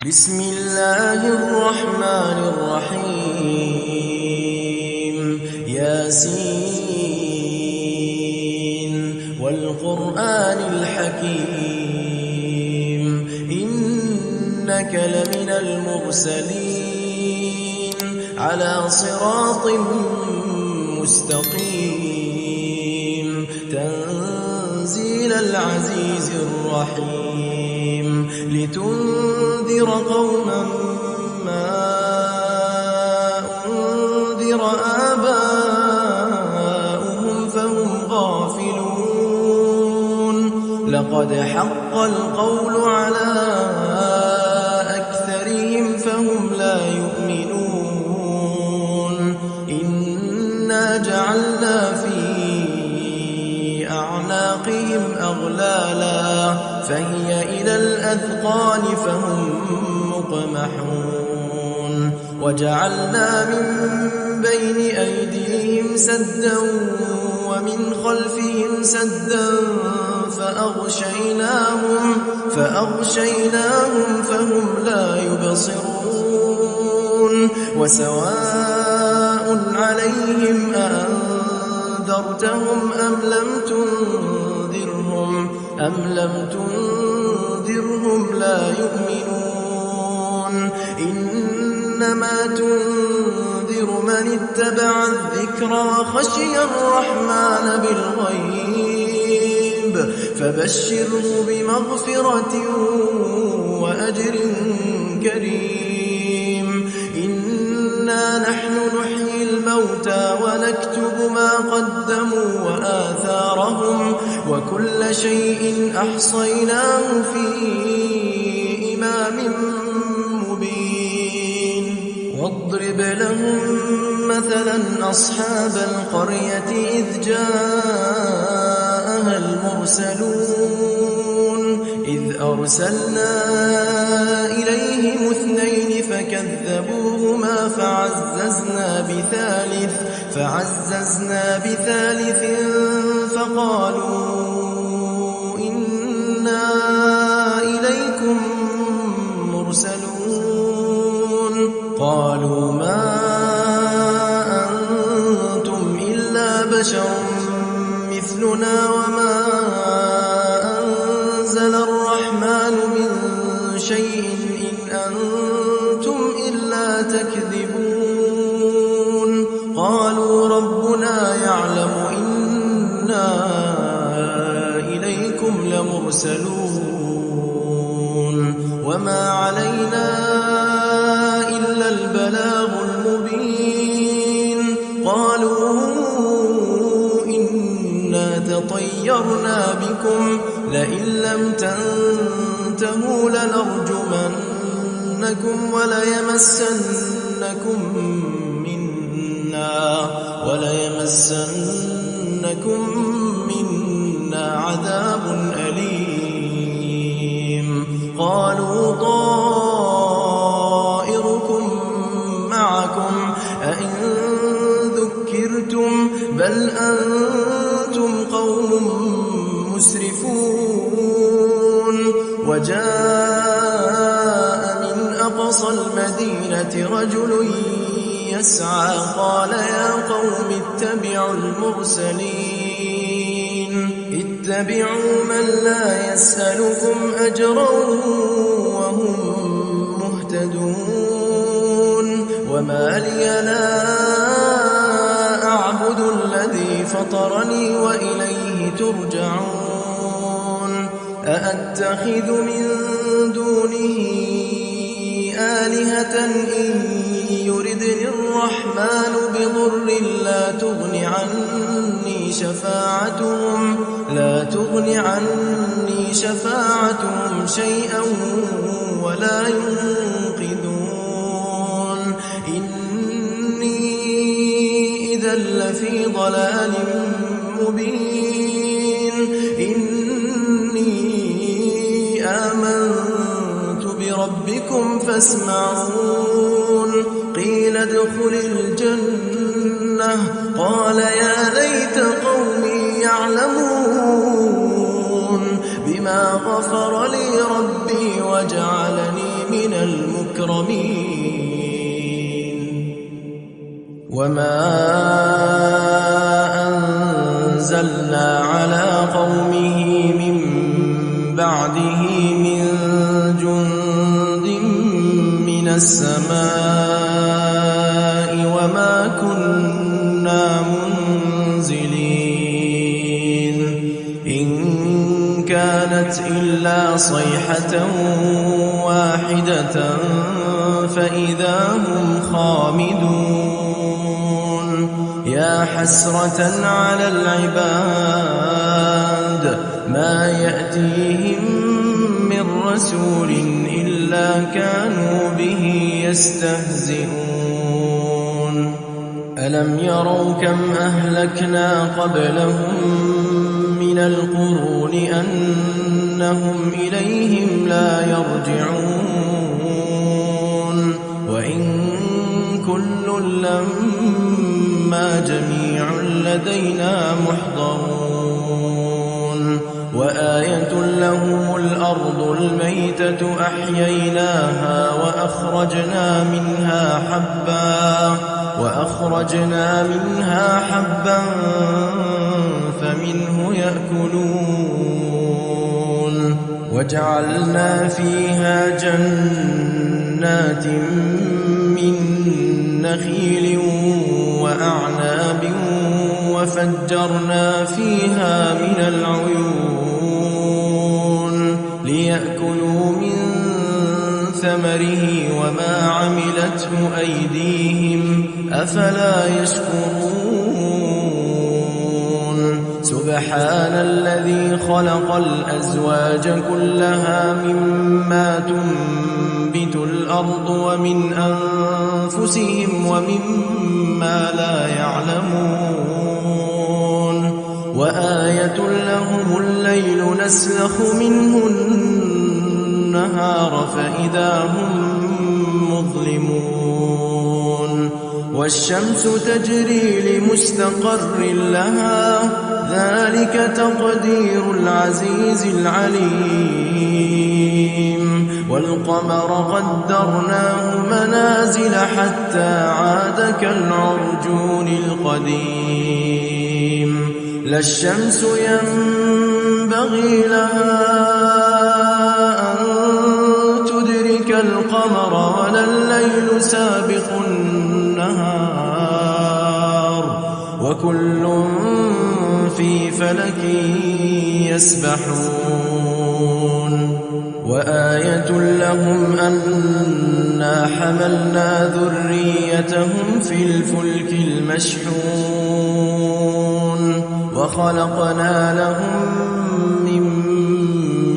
بسم الله الرحمن الرحيم ياسين والقرآن الحكيم إنك لمن المرسلين على صراط مستقيم تنزيل العزيز الرحيم لتنذر قوما ما أنذر آباؤهم فهم غافلون لقد حق القول على أكثرهم فهم لا يؤمنون إنا جعلنا في أعناقهم أغلالا فهي إلى الأذقان فهم مقمحون وجعلنا من بين أيديهم سدا ومن خلفهم سدا فأغشيناهم فهم لا يبصرون وسواء عليهم أأنذرتهم أم لم تنذرهم لا يؤمنون إنما تنذر من اتبع الذكر وخشي الرحمن بالغيب فبشره بمغفرة وأجر كريم إنا نحن نحيي الموتى ونكتب ما قدموا وآثارهم وكل شيء أحصيناه في إمام مبين واضرب لهم مثلا أصحاب القرية إذ جاءها المرسلون إذ أرسلنا إليهم 2 فكذبوهما فعززنا بثالث فقالوا إنا إليكم مرسلون قالوا ما أنتم إلا بشر مثلنا وما أنزل الرحمن من شيء إن أنتم إلا تكذبون قالوا ربنا يعلم إنا إليكم لمرسلون وما علينا إلا البلاغ المبين قالوا إنا تطيرنا بكم لئن لم تنتهوا لنرجمنكم وليمسنكم منا عذاب أليم قالوا طائركم معكم أئن ذكرتم بل أنتم قوم مسرفون وجاء من أقصى المدينة رجل يسعى قال يا قوم اتبعوا اتبعوا من لا يسألكم أجرا وهم مهتدون وما لي لا أعبد الذي فطرني وإليه ترجعون أأتخذ من دونه آلهة إن يردني الرحمن بضر لا تغن عني شفاعتهم شيئا ولا ينقذون إني إذا لفي ضلال مبين إني آمنت بربكم فاسمعون قيل ادخل الجنة قال يا ليت قومي يعلمون بما غفر لي ربي وجعلني من المكرمين. وما أنزلنا على قومه من بعده من جند من السماء وما كنا منزلين إن كانت إلا صيحة واحدة فإذا هم خامدون. يا حسرة على العباد ما يأتيهم من رسول إلا كانوا به يستهزئون. ألم يروا كم أهلكنا قبلهم من القرون أنهم إليهم لا يرجعون وإن كل لما جميع لدينا محضرون. وآية لهم الأرض الميتة أحييناها وأخرجنا منها حبا فمنه يأكلون. وجعلنا فيها جنات من نخيل وأعناب وفجرنا فيها من العيون ليأكلوا من ثمره وما عملته أيديهم أفلا يشكرون. سبحان الذي خلق الأزواج كلها مما تنبت الأرض ومن أنفسهم ومما لا يعلمون. وآية لهم الليل نسلخ منه النهار فإذا هم مظلمون. والشمس تجري لمستقر لها ذلك تقدير العزيز العليم. والقمر قدرناه منازل حتى عاد كالعرجون القديم. لا الشمس ينبغي لها أن تدرك القمر ولا الليل سابق النهار وكل في فلك يسبحون. وآية لهم أنا حملنا ذريتهم في الفلك المشحون وخلقنا لهم من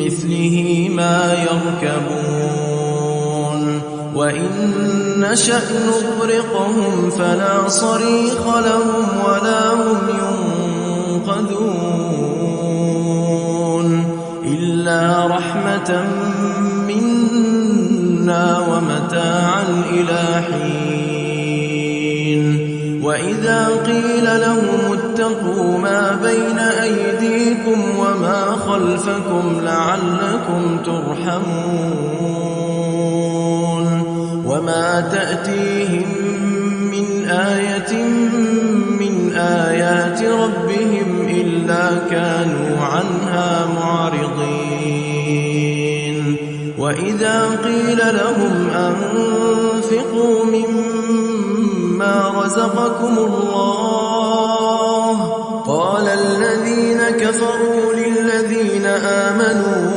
مثله ما يركبون. وإن نشأ نغرقهم فلا صريخ لهم ولا هم ينقذون إلا رحمة منا ومتاعا إلى حين. وإذا قيل لهم اتقوا ما بين أيديكم وما خلفكم لعلكم ترحمون. وما تأتيهم من آية من آيات ربهم إلا كانوا عنها معرضين. وإذا قيل لهم أنفقوا مما رزقكم الله قال الذين كفروا للذين آمنوا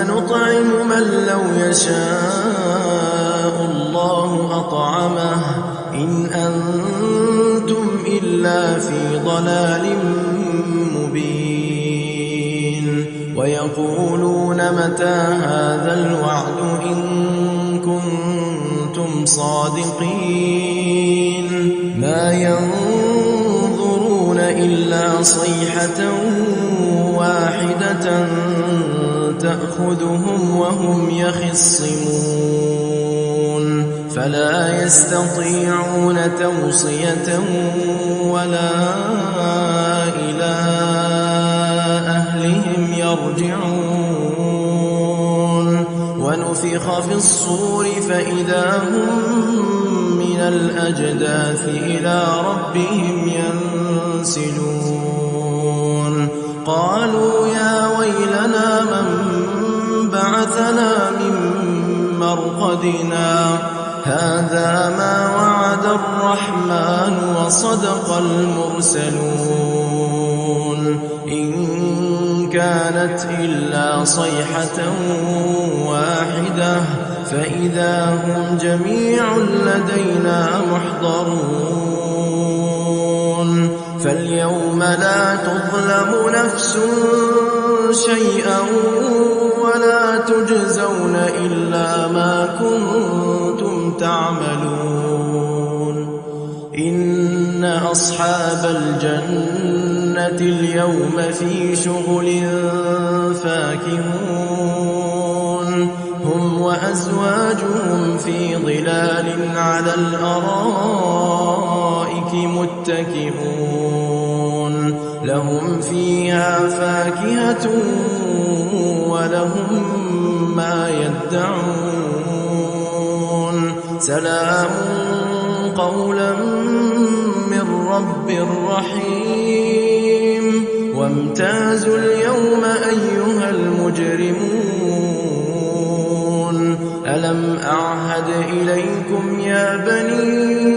أنطعم من لو يشاء الله أطعمه إن أنتم إلا في ضلال مبين. ويقولون متى هذا الوعد إن كنتم صادقين. ما ينظرون إلا صيحة واحدة تأخذهم وهم يخصمون فلا يستطيعون توصية ولا إلى أهلهم يرجعون. ونفخ في الصور فإذا هم من الأجداث إلى ربهم ينسلون قالوا يا ويلنا من بعثنا من مرقدنا هذا ما وعد الرحمن وصدق المرسلون إن كانت إلا صيحة واحدة فإذا هم جميع لدينا محضرون فاليوم لا تظلم نفس شيئا ولا تجزون إلا ما كنتم تعملون إن أصحاب الجنة اليوم في شغل فاكهون هم وأزواجهم في ظلال على الأرائك متكئون لهم فيها فاكهة ولهم ما يدعون سلام قولا من رب رحيم وامتازوا اليوم أيها المجرمون ألم أعهد إليكم يا بني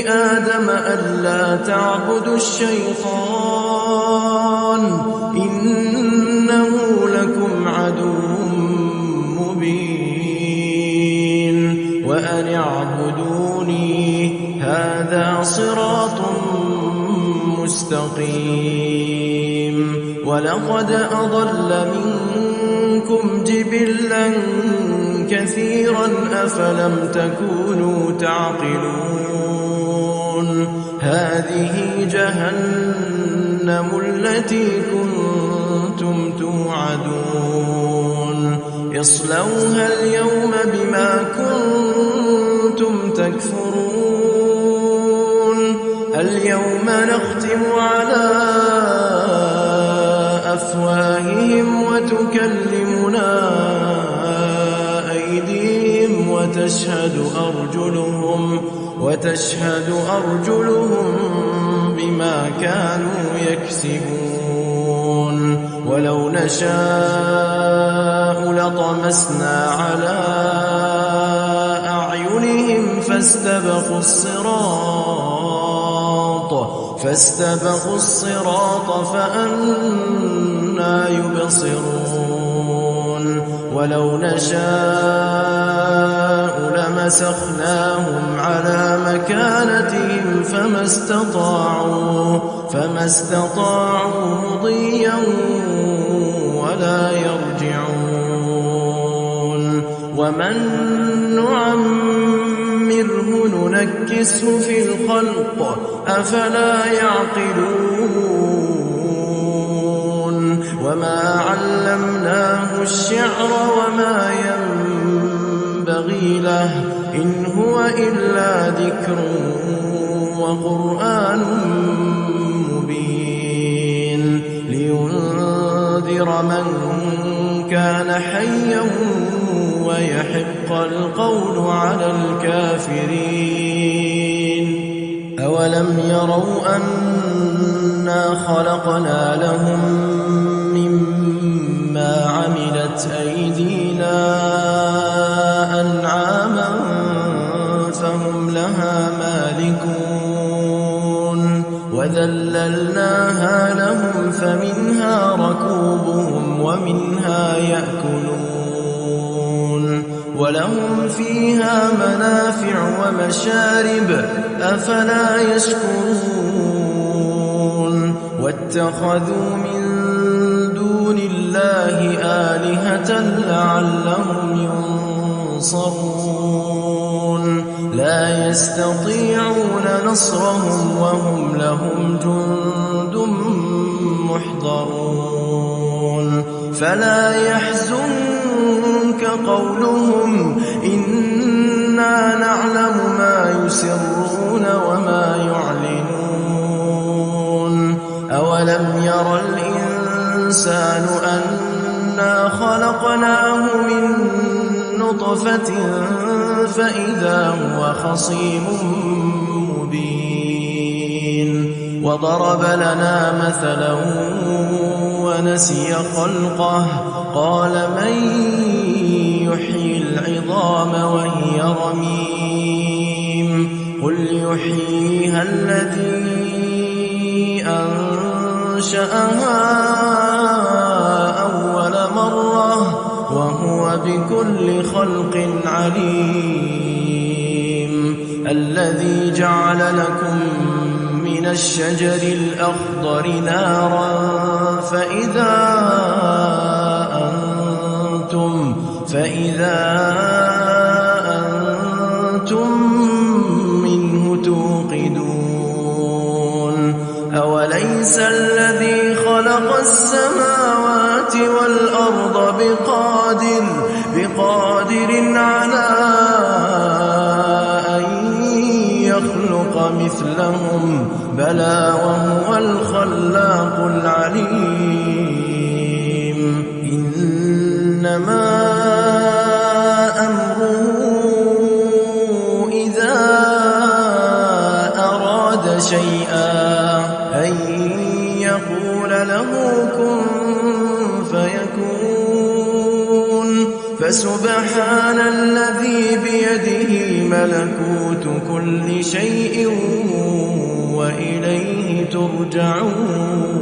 آدم ألا تعبدوا الشيطان إنه لكم عدو مبين وأن اعبدوني هذا صراط مستقيم ولقد أضل منكم جبلا كثيرا أفلم تكونوا تعقلون هذه جهنم التي كنتم توعدون اصلوها اليوم بما كنتم تكفرون اليوم نختم على أفواههم وتكلمنا أيديهم وتشهد أرجلهم بما كانوا يكسبون ولو نشاء لطمسنا على أعينهم فاستبقوا الصراط فأنى يبصرون ولو نشاء لمسخناهم على مكانتهم فما استطاعوا مضيا ولا يرجعون ومن نعمره ننكسه في الخلق أفلا يعقلون وما علمناه الشعر وما ينبغي له إن هو إلا ذكر وقرآن مبين لينذر من كان حيا ويحق القول على الكافرين أولم يروا أنا خلقنا لهم مما عملت أيدينا أنعاما فهم لها مالكون وذللناها لهم فمنها ركوبهم ومنها يأكلون ولهم فيها منافع ومشارب أفلا يشكرون واتخذوا من دون الله آلهة لعلهم ينصرون لا يستطيعون نصرهم وهم لهم جند محضرون فلا يحزنك قولهم إنا نعلم ما يسرون وما يعلنون أولم ير الإنسان أنا خلقناه من نطفة فإذا هو خصيم مبين وضرب لنا مثلا ونسي خلقه قال من يحيي العظام وهي رميم قل يحييها الذي أنشأها أول مرة وهو بكل خلق عليم الذي جعل لكم من الشجر الأخضر نارا فإذا أنتم منه توقدون أوليس الذي خلق السماوات والأرض بقادر على أن يخلق مثلهم بلى وهو الخلاق العليم إنما أمره إذا أراد شيئا أن يقول له كن فيكون فسبحان الذي بيده ملكوت كل شيء وإليه ترجعون